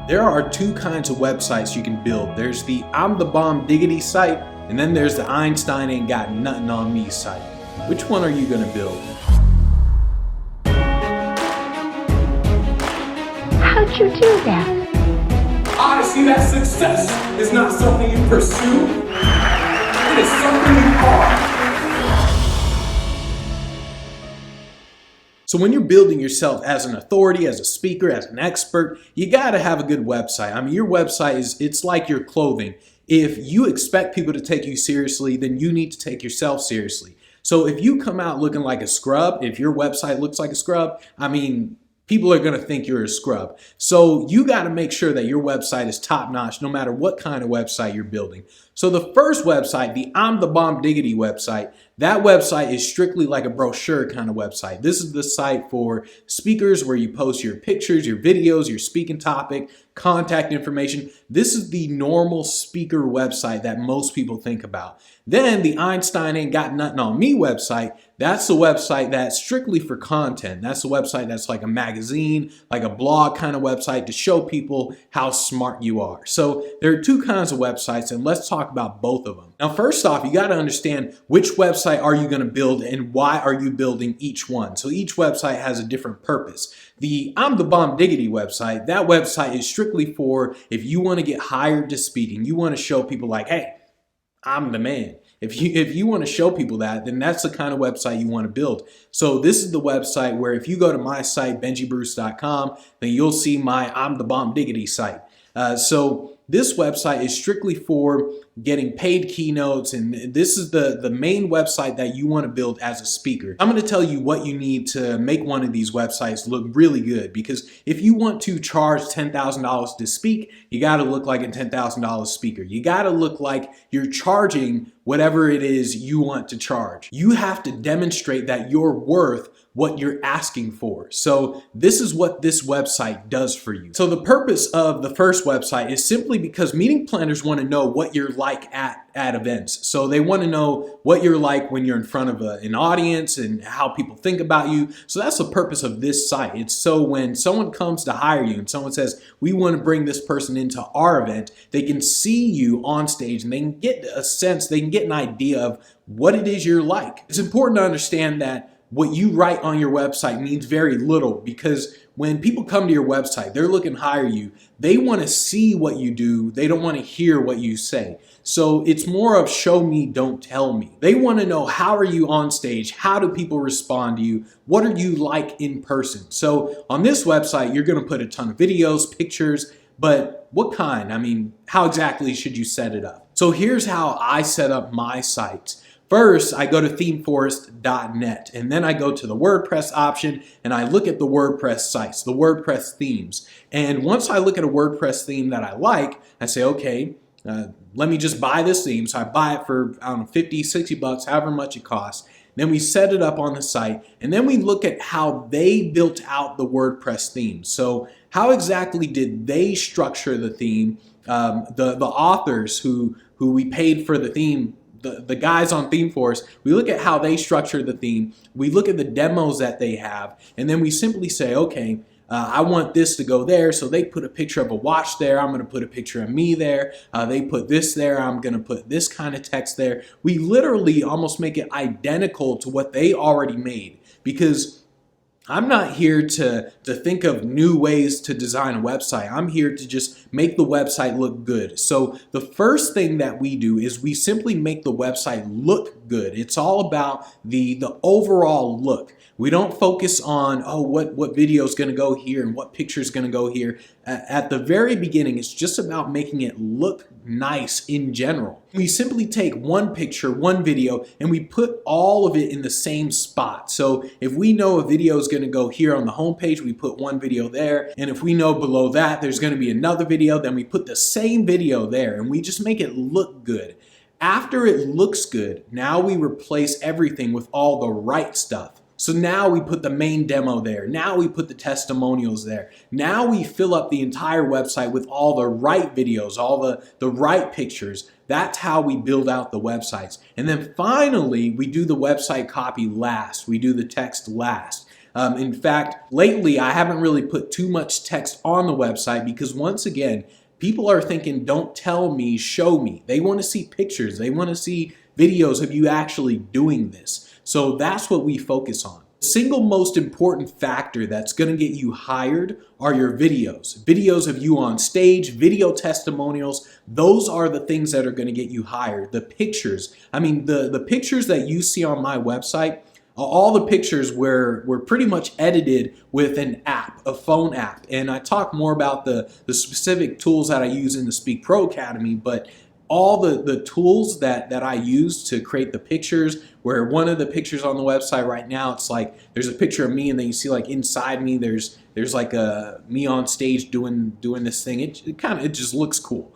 There are two kinds of websites you can build. There's the I'm the Bomb-diggidy site, and then there's the Einstein ain't got nothing on me site. Which one are you going to build? How'd you do that? I see that success is not something you pursue, it is something you are. So when you're building yourself as an authority, as a speaker, as an expert, you got to have a good website. I mean, your website it's like your clothing. If you expect people to take you seriously, then you need to take yourself seriously. So if you come out looking like a scrub, if your website looks like a scrub, I mean, people are going to think you're a scrub. So you got to make sure that your website is top notch no matter what kind of website you're building. So the first website, the I'm the Bomb-diggidy website, that website is strictly like a brochure kind of website. This is the site for speakers where you post your pictures, your videos, your speaking topic, contact information. This is the normal speaker website that most people think about. Then the Einstein ain't got nothing on me website, that's the website that's strictly for content. That's the website that's like a magazine, like a blog kind of website to show people how smart you are. So there are two kinds of websites, and let's talk about both of them. Now, first off, you got to understand which website are you going to build and why are you building each one. So each website has a different purpose. The I'm the Bomb-diggidy website, that website is strictly for if you want to get hired to speak and you want to show people like, hey, I'm the man. If you want to show people that, then that's the kind of website you want to build. So this is the website where if you go to my site, benjybruce.com, then you'll see my I'm the Bomb-diggidy site. So this website is strictly for getting paid keynotes, and this is the main website that you want to build as a speaker. I'm going to tell you what you need to make one of these websites look really good, because if you want to charge $10,000 to speak, you got to look like a $10,000 speaker. You got to look like you're charging whatever it is you want to charge. You have to demonstrate that you're worth what you're asking for. So this is what this website does for you. So the purpose of the first website is simply because meeting planners want to know what you're like at events. So they want to know what you're like when you're in front of an audience and how people think about you. So that's the purpose of this site. It's so when someone comes to hire you and someone says, we want to bring this person into our event, they can see you on stage and they can get a sense, they can get an idea of what it is you're like. It's important to understand that what you write on your website means very little, because when people come to your website, they're looking to hire you. They want to see what you do. They don't want to hear what you say. So it's more of show me, don't tell me. They want to know, how are you on stage? How do people respond to you? What are you like in person? So on this website, you're going to put a ton of videos, pictures, but what kind? I mean, how exactly should you set it up? So here's how I set up my sites. First, I go to themeforest.net, and then I go to the WordPress option and I look at the WordPress sites, the WordPress themes. And once I look at a WordPress theme that I like, I say, okay, let me just buy this theme. So I buy it for, I don't know, 50, 60 bucks, however much it costs. Then we set it up on the site, and then we look at how they built out the WordPress theme. So how exactly did they structure the theme? The authors who we paid for the theme, the guys on ThemeForest, we look at how they structure the theme, we look at the demos that they have, and then we simply say, okay, I want this to go there, so they put a picture of a watch there, I'm going to put a picture of me there, they put this there, I'm going to put this kind of text there. We literally almost make it identical to what they already made, because I'm not here to think of new ways to design a website. I'm here to just make the website look good. So the first thing that we do is we simply make the website look good. It's all about the overall look. We don't focus on, oh, what video is going to go here and what picture is going to go here. At the very beginning, it's just about making it look nice in general. We simply take one picture, one video, and we put all of it in the same spot. So if we know a video is going to go here on the home page, we put one video there. And if we know below that there's going to be another video, then we put the same video there, and we just make it look good. After it looks good, now we replace everything with all the right stuff. So now we put the main demo there. Now we put the testimonials there. Now we fill up the entire website with all the right videos, all the right pictures. That's how we build out the websites. And then finally, we do the website copy last. We do the text last. In fact, lately I haven't really put too much text on the website because once again, people are thinking, don't tell me, show me. They want to see pictures. They want to see videos of you actually doing this. So that's what we focus on. The single most important factor that's going to get you hired are your videos. Videos of you on stage, video testimonials. Those are the things that are going to get you hired. The pictures. I mean, the pictures that you see on my website, all the pictures were pretty much edited with an app, a phone app. And I talk more about the specific tools that I use in the Speak Pro Academy, but all the tools that I use to create the pictures, where one of the pictures on the website right now, it's like there's a picture of me and then you see like inside me there's like a me on stage doing this thing. It just looks cool.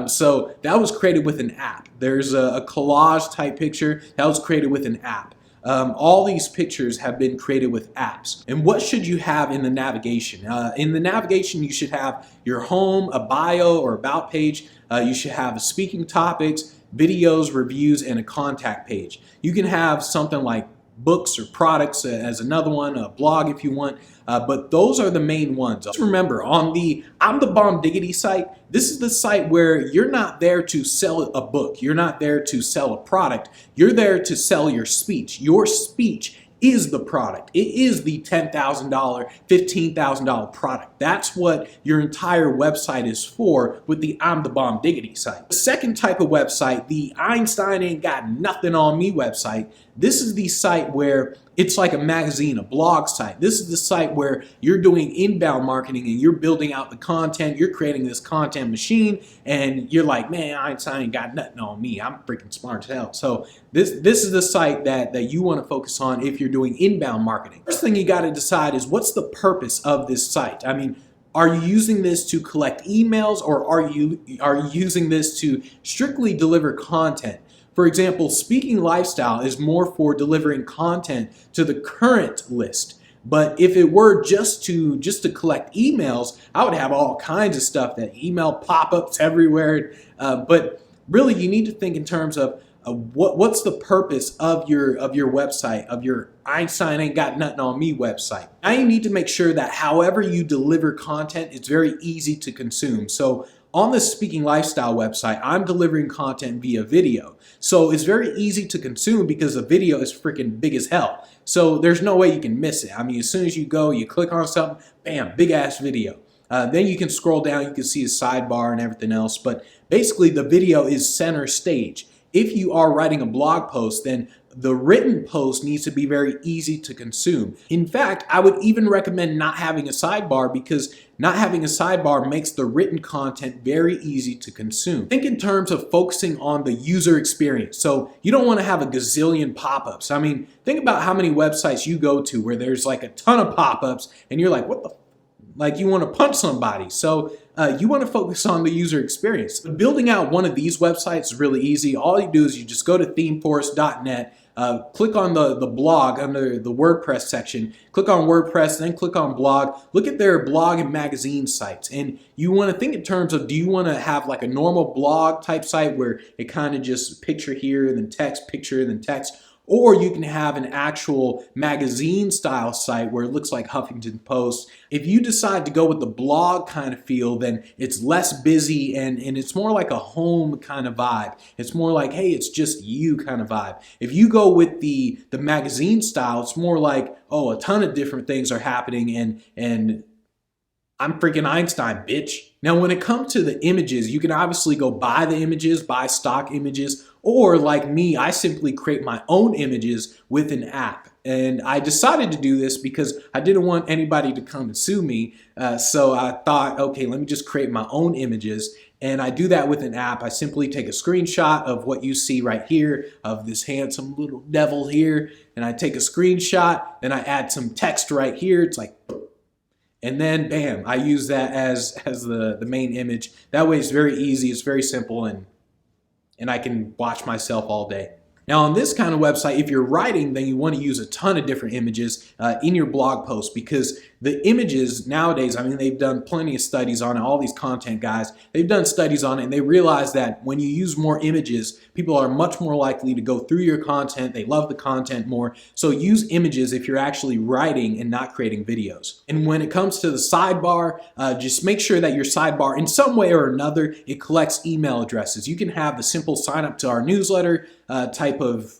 So that was created with an app. There's a collage type picture that was created with an app. All these pictures have been created with apps. And what should you have in the navigation? In the navigation, you should have your home, a bio or about page. You should have speaking topics, videos, reviews, and a contact page. You can have something like books or products as another one, a blog if you want, but those are the main ones. Just remember, on the Bomb-diggidy site, this is the site where you're not there to sell a book. You're not there to sell a product. You're there to sell your speech. Your speech is the product. It is the $10,000, $15,000 product. That's what your entire website is for with the I'm the Bomb-diggidy site. The second type of website, the Einstein ain't got nothing on me website, this is the site where it's like a magazine, a blog site. This is the site where you're doing inbound marketing and you're building out the content, you're creating this content machine, and you're like, man, Einstein ain't got nothing on me. I'm freaking smart as hell. So this is the site that you want to focus on if you're doing inbound marketing. First thing you got to decide is, what's the purpose of this site? I mean, are you using this to collect emails, or are you using this to strictly deliver content? For example, Speaking Lifestyle is more for delivering content to the current list. But if it were just to collect emails, I would have all kinds of stuff, that email pop-ups everywhere. But really, you need to think in terms of what's the purpose of your website, of your Einstein ain't got nothing on me website. Now you need to make sure that however you deliver content, it's very easy to consume. So on the Speaking Lifestyle website, I'm delivering content via video. So it's very easy to consume because the video is freaking big as hell. So there's no way you can miss it. I mean, as soon as you go, you click on something, bam, big ass video. Then you can scroll down, you can see a sidebar and everything else. But basically the video is center stage. If you are writing a blog post, then the written post needs to be very easy to consume. In fact, I would even recommend not having a sidebar, because not having a sidebar makes the written content very easy to consume. Think in terms of focusing on the user experience. So you don't want to have a gazillion pop-ups. I mean, think about how many websites you go to where there's like a ton of pop-ups and you're like, what the like you want to punch somebody. So you want to focus on the user experience. Building out one of these websites is really easy. All you do is you just go to themeforest.net, click on the blog under the WordPress section, click on WordPress, then click on blog. Look at their blog and magazine sites. And you want to think in terms of, do you want to have like a normal blog type site where it kind of just picture here, then text, picture, then text? Or you can have an actual magazine style site where it looks like Huffington Post. If you decide to go with the blog kind of feel, then it's less busy and it's more like a home kind of vibe. It's more like, hey, it's just you kind of vibe. If you go with the magazine style, it's more like, oh, a ton of different things are happening and I'm freaking Einstein, bitch. Now, when it comes to the images, you can obviously go buy the images, buy stock images, or like me, I simply create my own images with an app. And I decided to do this because I didn't want anybody to come and sue me. So I thought, okay, let me just create my own images. And I do that with an app. I simply take a screenshot of what you see right here, of this handsome little devil here. And I take a screenshot, then I add some text right here. It's like, and then bam, I use that as the main image. That way it's very easy, it's very simple, and I can watch myself all day. Now on this kind of website, if you're writing, then you want to use a ton of different images in your blog post, because the images nowadays, I mean, they've done plenty of studies on it, all these content guys, they've done studies on it, and they realize that when you use more images, people are much more likely to go through your content. They love the content more. So use images if you're actually writing and not creating videos. And when it comes to the sidebar, just make sure that your sidebar, in some way or another, it collects email addresses. You can have the simple sign up to our newsletter type of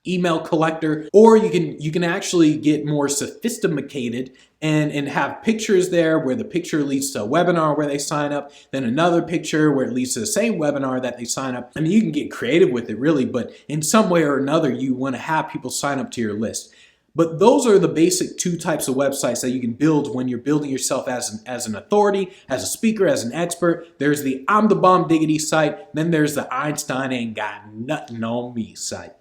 email collector, or you can actually get more sophisticated and have pictures there where the picture leads to a webinar where they sign up, then another picture where it leads to the same webinar that they sign up. I mean, you can get creative with it really, but in some way or another, you want to have people sign up to your list. But those are the basic two types of websites that you can build when you're building yourself as an authority, as a speaker, as an expert. There's the I'm the Bomb-diggidy site, then there's the Einstein ain't got nothing on me site.